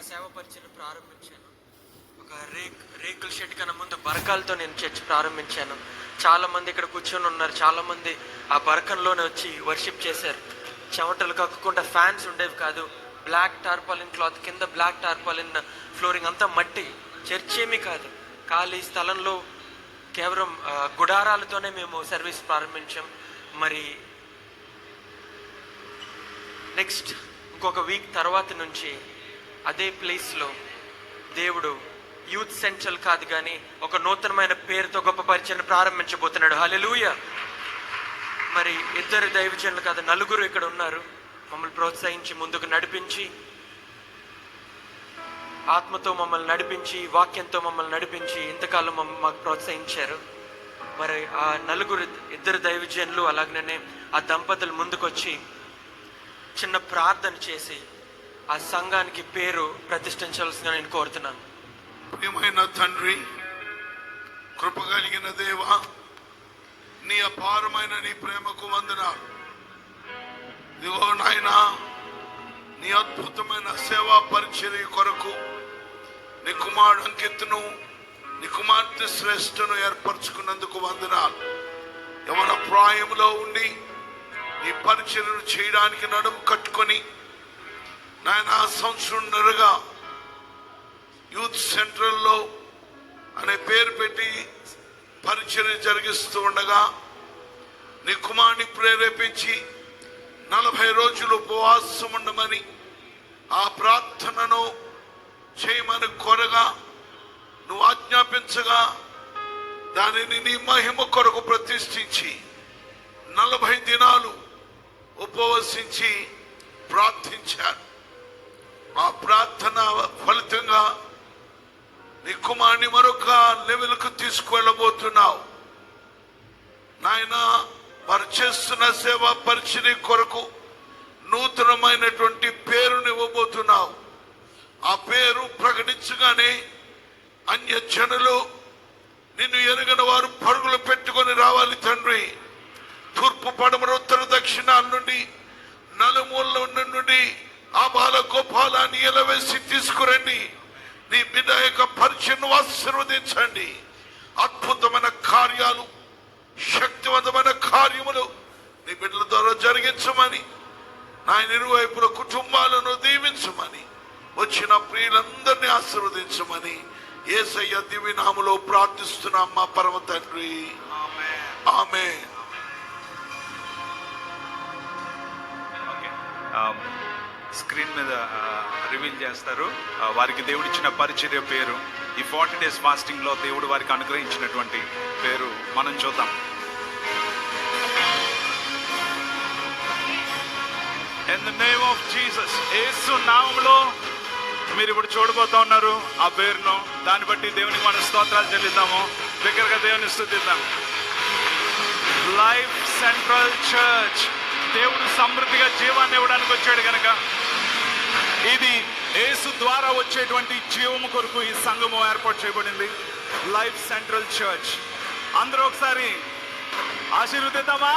సేవ పరిచయం ప్రారంభించాను. ఒక రేకుల షెడ్ కన్నా ముందు బరకాలతో నేను చర్చ్ ప్రారంభించాను. చాలా మంది ఇక్కడ కూర్చొని ఉన్నారు. చాలా మంది ఆ బరకంలోనే వచ్చి వర్షిప్ చేశారు. చెమటలు కక్కకుండా ఫ్యాన్స్ ఉండేవి కాదు. బ్లాక్ టార్పాలిన్ క్లాత్ కింద, బ్లాక్ టార్పాలిన్ ఫ్లోరింగ్, అంతా మట్టి. చర్చ్ ఏమీ కాదు, ఖాళీ స్థలంలో కేవలం గుడారాలతోనే మేము సర్వీస్ ప్రారంభించాం. మరి నెక్స్ట్ ఇంకొక వీక్ తర్వాత నుంచి అదే ప్లేస్లో దేవుడు యూత్ సెంట్రల్ కాదు కానీ ఒక నూతనమైన పేరుతో గొప్ప పరిచయం ప్రారంభించబోతున్నాడు. హల్లెలూయా. మరి ఇద్దరు దైవజనులు కాదు, నలుగురు ఇక్కడ ఉన్నారు. మమ్మల్ని ప్రోత్సహించి ముందుకు నడిపించి, ఆత్మతో మమ్మల్ని నడిపించి, వాక్యంతో మమ్మల్ని నడిపించి ఇంతకాలం మాకు ప్రోత్సహించారు. మరి ఆ నలుగురు, ఇద్దరు దైవజనులు అలాగనే ఆ దంపతులు ముందుకొచ్చి చిన్న ప్రార్థన చేసి ఆ సంఘానికి పేరు ప్రతిష్ఠించాల్సిందిగా నేను కోరుతున్నాను. ప్రియమైన తండ్రి, కృప కలిగిన దేవా, నీ అపారమైన నీ ప్రేమకు వందనాలు. ఇదిగో నాయనా, నీ అద్భుతమైన సేవా పరిచర్య కొరకు నీ కుమారుడు అంకిత్ను, నీ కుమార్తె శ్రేష్ఠను ఏర్పరచుకున్నందుకు వందనాలు. యవన ప్రాయంలో ఉండి నీ పరిచర్యను చేయడానికి నడుము కట్టుకొని నాయన సంవత్సరంన్నరగా యూత్ సెంట్రల్లో అనే పేరు పెట్టి పరిచర్య జరిగిస్తూ ఉండగా నీ కుమారుని ప్రేరేపించి 40 రోజులు ఉపవాసం ఉండమని, ఆ ప్రార్థనను చేయమని కోరగా నువ్వు ఆజ్ఞాపించగా దానిని నీ మహిమ కొరకు ప్రతిష్ఠించి 40 దినాలు ఉపవసించి ప్రార్థించాను. ఆ ప్రార్థన ఫలితంగా నీ కుమారుని మరొక లెవెల్కు తీసుకువెళ్ళబోతున్నావు నాయన. వారు చేస్తున్న సేవా పరిచర్య కొరకు నూతనమైనటువంటి పేరుని ఇవ్వబోతున్నావు. ఆ పేరు ప్రకటించగానే అన్యజనులు, నిన్ను ఎరగని వారు పరుగులు పెట్టుకొని రావాలి తండ్రి. తూర్పు, పడమర, ఉత్తర, దక్షిణాల నుండి, నలుమూల నుండి ఆ బాల గోపాలాన్ని ఎలవేసి తీసుకురండి. నీ బిడ్డ యొక్క పరిచయను ఆశీర్వదించండి. అద్భుతమైన కార్యాలు, శక్తివంతమైన కార్యములు నీ బిడ్డల ద్వారా జరిగించమని, నాయన ఇరువైపుల కుటుంబాలను దీవించమని, వచ్చిన ప్రియులందరినీ ఆశీర్వదించమని యేసయ్య దివ్య నామములో ప్రార్థిస్తున్నాం మా పరమ తండ్రి. ఆమేన్. స్క్రీన్ మీద రివీల్ చేస్తారు వారికి దేవుడిచ్చిన పరిచర్య పేరు. ఈ 40 days ఫాస్టింగ్ లో దేవుడు వారికి అనుగ్రహించినటువంటి పేరు మనం చూద్దాం. In the name of Jesus, యేసు నామములో మీరు ఇప్పుడు చూడబోతా ఉన్నారు ఆ పేరును. దాన్ని బట్టి దేవునికి మనం స్తోత్రాలు చెల్లిద్దాము. దగ్గరగా దేవుని స్తుతిద్దాం. Life central church. దేవుడు సమృద్ధిగా జీవాన్ని ఇవ్వడానికి వచ్చాడు కనుక ఇది యేసు ద్వారా వచ్చేటువంటి జీవము కొరకు ఈ సంఘము ఏర్పాటు చేయబడింది. Life central church. అందరూ ఒకసారి ఆశీర్వదిద్దామా?